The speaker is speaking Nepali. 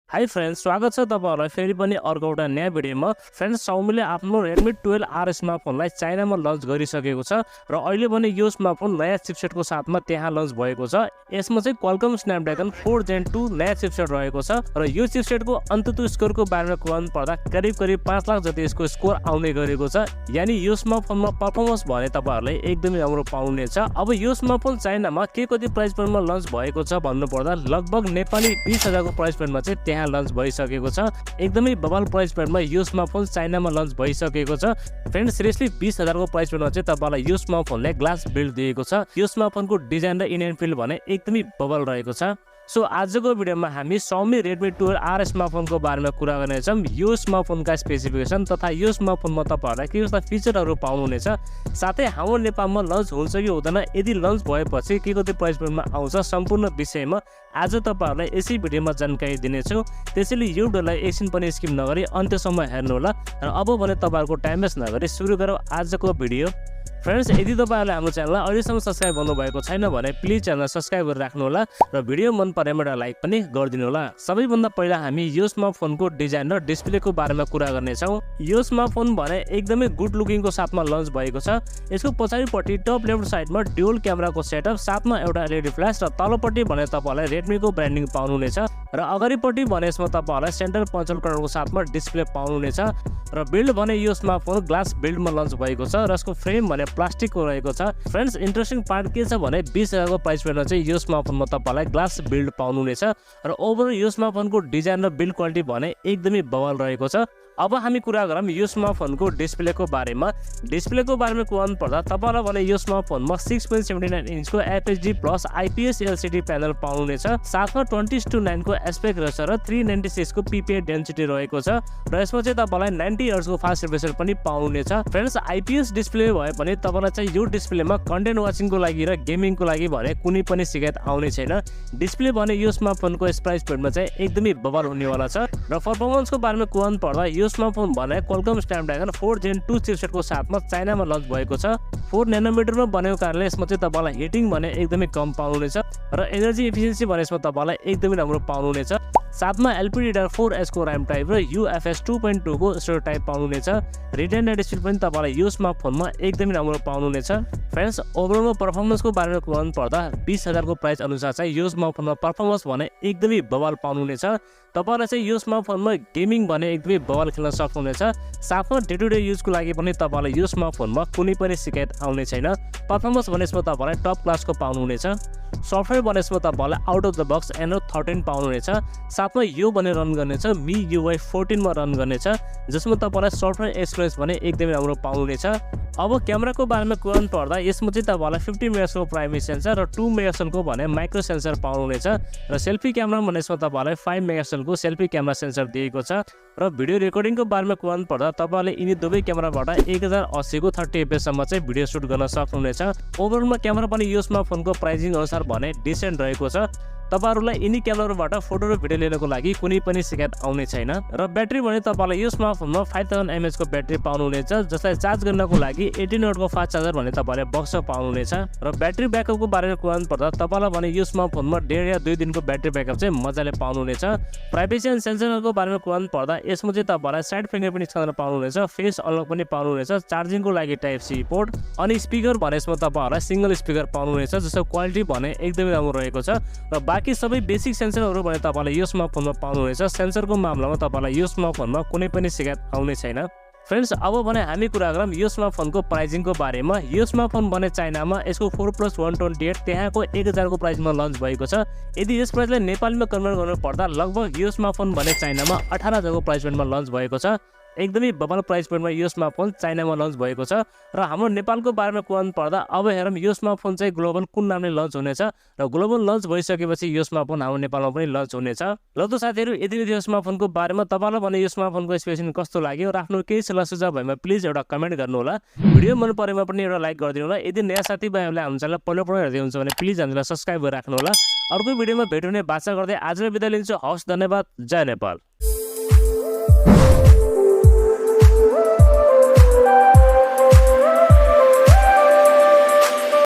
हाई फ्रेंड्स, स्वागत छ तपाईहरुलाई फेरि पनि अर्को एउटा नयाँ भिडियोमा। फ्रेंड्स, Xiaomi ले आफ्नो Redmi 12R स्मार्टफोनलाई चाइनामा लन्च गरिसकेको छ र अहिले पनि यो स्मार्टफोन नयाँ चिपसेटको साथमा त्यहाँ लन्च भएको छ। यसमा चाहिँ Qualcomm Snapdragon 4 Gen 2 नयाँ चिपसेट रहेको छ र यो चिपसेटको अन्ततः स्कोरको बारेमा कुरा पर्दा करिब 5 लाख जति यसको स्कोर आउने गरेको छ। यानी यो स्मार्टफोनमा परफर्मेन्स भने तपाईहरुले एकदमै राम्रो पाउनुहुनेछ। अब यो स्मार्टफोन चाइनामा के कति प्राइस पोइन्टमा लन्च भएको छ भन्नु पर्दा लगभग नेपाली 20,000 को प्राइस पोइन्टमा चाहिँ त्यहाँ लन्च भइसकेको छ। एकदमै बवाल प्राइस पोइन्टमा यो स्मार्टफोन चाइनामा लन्च भइसकेको छ। फ्रेन्ड्स, सिरियसली 20,000 को प्राइस पोइन्टमा चाहिँ तपाईलाई यो स्मार्टफोनले ग्लास बिल्ड दिएको छ। यो स्मार्टफोनको डिजाइन र इन एन्ड फिल भने एकदमै बवाल रहेको छ। सो आजको भिडियोमा हामी Xiaomi Redmi 12R स्मार्टफोनको बारेमा कुरा गर्नेछौँ। यो स्मार्टफोनका स्पेसिफिकेसन तथा यो स्मार्टफोनमा तपाईहरुलाई के कस्ता फिचरहरु पाउनुहुनेछ, साथै हाम्रो नेपालमा लन्च हुन्छ कि हुँदैन, यदि लन्च भएपछि के कति प्राइस पोइन्टमा आउँछ, सम्पूर्ण विषयमा आज तपाईहरुलाई यसै भिडियोमा जानकारी दिनेछु। त्यसैले यो भिडियोलाई एकछिन पनि स्किप नगरी अन्त्यसम्म हेर्नु होला। र अब भने तपाईहरुको टाइम वेस्ट नगरी सुरु गरौँ आजको भिडियो। फ्रेन्ड्स, यदि तपाईहरुले हाम्रो च्यानललाई अहिलेसम्म सब्स्क्राइब गर्नुभएको छैन भने प्लिज च्यानल सब्स्क्राइब गरेर राख्नु होला र भिडियो मन परेमा एउटा लाइक पनि गरिदिनु होला। सबैभन्दा पहिला हामी यो स्मार्टफोनको डिजाइन र डिस्प्लेको बारेमा कुरा गर्नेछौँ। यो स्मार्टफोन भने एकदमै गुड लुकिङको साथमा लन्च भएको छ। यसको पछाडिपट्टि टप लेफ्ट साइडमा ड्युअल क्यामेराको सेटअप, साथमा एउटा एलइडी फ्ल्यास र तलपट्टि भने तपाईलाई रेडमीको ब्रान्डिङ पाउनुहुनेछ र अगाडिपट्टि भने यसमा तपाईलाई सेन्टर पञ्चल कलरको साथमा डिस्प्ले पाउनुहुनेछ र बिल्ड भने यो स्मार्टफोन ग्लास बिल्डमा लन्च भएको छ र यसको फ्रेम भने प्लास्टिकको रहेको छ। फ्रेन्ड्स, इन्ट्रेस्टिङ पार्ट के छ भने 20,000 को प्राइस पोइन्टमा चाहिँ यो स्मार्टफोनमा तपाईलाई ग्लास बिल्ड पाउनुहुनेछ र ओभरअल यो स्मार्टफोनको डिजाइन र बिल्ड क्वालिटी भने एकदमै बवाल रहेको छ। अब हामी कुरा गरौँ यो स्मार्टफोनको डिस्प्लेको बारेमा। डिस्प्लेको बारेमा कुरा पर्दा तपाईलाई भने यो स्मार्टफोनमा 6.79 इन्चको FHD plus IPS LCD panel पाउनुहुनेछ। साथमा 20:9 को एस्पेक्ट रेसो र 396 को पीपीआई डेन्सिटी रहेको छ र यसमा चाहिँ तपाईलाई 90 हर्ट्ज को फास्ट रिफ्रेश पनि पाउनुहुनेछ। फ्रेन्ड्स, आइपीएस डिस्प्ले भए पनि तपाईलाई चाहिँ यो डिस्प्लेमा कन्टेन्ट वाचिङको लागि र गेमिङको लागि भने कुनै पनि शिकायत आउने छैन। डिस्प्ले भने यो स्मार्टफोनको प्राइस पोइन्टमा चाहिँ एकदमै बवाल हुनेवाला छ र परफर्मेन्सको बारेमा कुरा पर्दा यो स्मार्टफोन भने Qualcomm Snapdragon 4 Gen 2 चिपसेटको साथमा चाइनामा लन्च भएको छ। 4 नैनोमिटरमा बनेको कारणले यसमा चाहिँ तपाईलाई हिटिङ भने एकदमै कम पाउनुहुनेछ र एनर्जी एफिसिएन्सी भने यसमा तपाईलाई एकदमै राम्रो पाउनुहुनेछ। साथमा LPDDR4S को र्याम टाइप र UFS 2.2 को स्टोरेज टाइप पाउनुहुनेछ। रिटेन डिस्प्ले पनि तपाईलाई यो स्मार्टफोनमा एकदमै राम्रो पाउनुहुनेछ। फ्रेन्ड्स, ओभरअलमा परफर्मेन्सको बारेमा कुरा पर्दा 20,000 को प्राइस अनुसार चाहिँ यो स्मार्टफोनमा परफर्मेन्स भने एकदमै बवाल पाउनुहुनेछ। तपाईलाई चाहिँ यो स्मार्टफोनमा गेमिङ भने एकदमै बवाल खेल्न सक्नुहुनेछ। साथमा डे टु डे युजको लागि पनि तपाईलाई यो स्मार्टफोनमा कुनै पनि शिकायत आउने छैन। परफर्मेन्स भने यसमा तपाईलाई टप क्लासको पाउनुहुनेछ। सफ्टवेयर भने यसमा तपाईलाई out of the box Android 13 पाउनुहुनेछ। साथमा यो भने रन गर्नेछ MIUI 14 मा रन गर्नेछ, जसमा तपाईलाई सफ्टवेयर एक्सपिरियन्स भने एकदमै राम्रो पाउनुहुनेछ। अब क्यामेराको बारेमा कुरा पर्दा यसमा चाहिँ तपाईलाई 50 मेगापिक्सलको प्राइमेरी सेन्सर र 2 मेगापिक्सलको भने माइक्रो सेन्सर पाउनुहुनेछ र सेल्फी क्यामेरा भने यसमा तपाईलाई 5 मेगापिक्सलको सेल्फी क्यामेरा सेन्सर दिएको छ र भिडियो रेकर्डिङको बारेमा कुरा पर्दा तपाईले यिनी दुवै क्यामेराबाट 1080 को 30 fps सम्म चाहिँ भिडियो सुट गर्न सक्नुहुनेछ। ओभरअलमा क्यामेरा पनि यो स्मार्टफोनको प्राइसिङ अनुसार भने डिसेन्ट रहेको छ। तपाईहरुलाई यिनी क्यामेराबाट फोटो र भिडियो लिनको लागि कुनै पनि शिकायत आउने छैन र ब्याट्री भने तपाईलाई यो स्मार्टफोनमा 5000 mAh को ब्याट्री पाउनुहुनेछ, जसलाई चार्ज गर्नको लागि 18 वाट को फास्ट चार्जर भने तपाईले बक्स पाउनुहुनेछ र ब्याट्री ब्याकअपको बारेमा कुरा पर्दा तपाईलाई भने यो स्मार्टफोनमा 1.5 या 2 दिनको ब्याट्री ब्याकअप चाहिँ मजाले पाउनुहुनेछ। प्राइभेसी एन्ड सेन्सरको बारेमा कुरा पर्दा यसमा चाहिँ तपाईलाई साइड फिङ्गरप्रिन्ट स्क्यानर पाउनुहुनेछ, फेस अनलक पनि पाउनुहुनेछ, चार्जिङको लागि टाइप सी पोर्ट अनि स्पिकर भने यसमा तपाईहरुलाई सिंगल स्पिकर पाउनुहुनेछ, जसको क्वालिटी भने एकदमै राम्रो रहेको छ र बाँकी सबै बेसिक सेन्सरहरु भने तपाईलाई यो स्मार्टफोनमा पाउनुहुनेछ। सेन्सरको मामलामा तपाईलाई यो स्मार्टफोनमा कुनै पनि शिकायत आउने छैन। फ्रेन्ड्स, अब भने हामी कुरा गरौँ यो स्मार्टफोनको प्राइसिङको बारेमा। यो स्मार्टफोन भने चाइनामा यसको 4+128 त्यहाँको 1000 को प्राइसमा लन्च भएको छ। यदि यस प्राइसलाई नेपालमा कन्भर्ट गर्नु पर्दा लगभग यो स्मार्टफोन भने चाइनामा 18,000 को प्राइस पोइन्टमा लन्च भएको छ। एकदमै बवाल प्राइस पोइन्टमा यो स्मार्टफोन चाइनामा लन्च भएको छ र हाम्रो नेपालको बारेमा कुरा पर्दा अब हेरौँ यो स्मार्टफोन चाहिँ ग्लोबल कुन नामले लन्च हुनेछ र ग्लोबल लन्च भइसकेपछि यो स्मार्टफोन हाम्रो नेपालमा पनि लन्च हुनेछ। ल त साथीहरु, यदि यो स्मार्टफोनको बारेमा तपाईलाई भने यो स्मार्टफोनको स्पेसिफिकेसन कस्तो लाग्यो र आफ्नो केही सल्लाह सुझाव भएमा प्लिज एउटा कमेन्ट गर्नु होला। भिडियो मन परेमा पनि एउटा लाइक गरिदिनु होला। यदि नयाँ साथीभाइहरुले हाम्रो च्यानल पहिलोपल्ट हेर्दै हुनुहुन्छ भने प्लिज हामीलाई सब्स्क्राइब गरेर राख्नु होला। अर्को भिडियोमा भेट हुने बाचा गर्दै आजलाई बिदा लिन्छु। हवस्, धन्यवाद। जय नेपाल।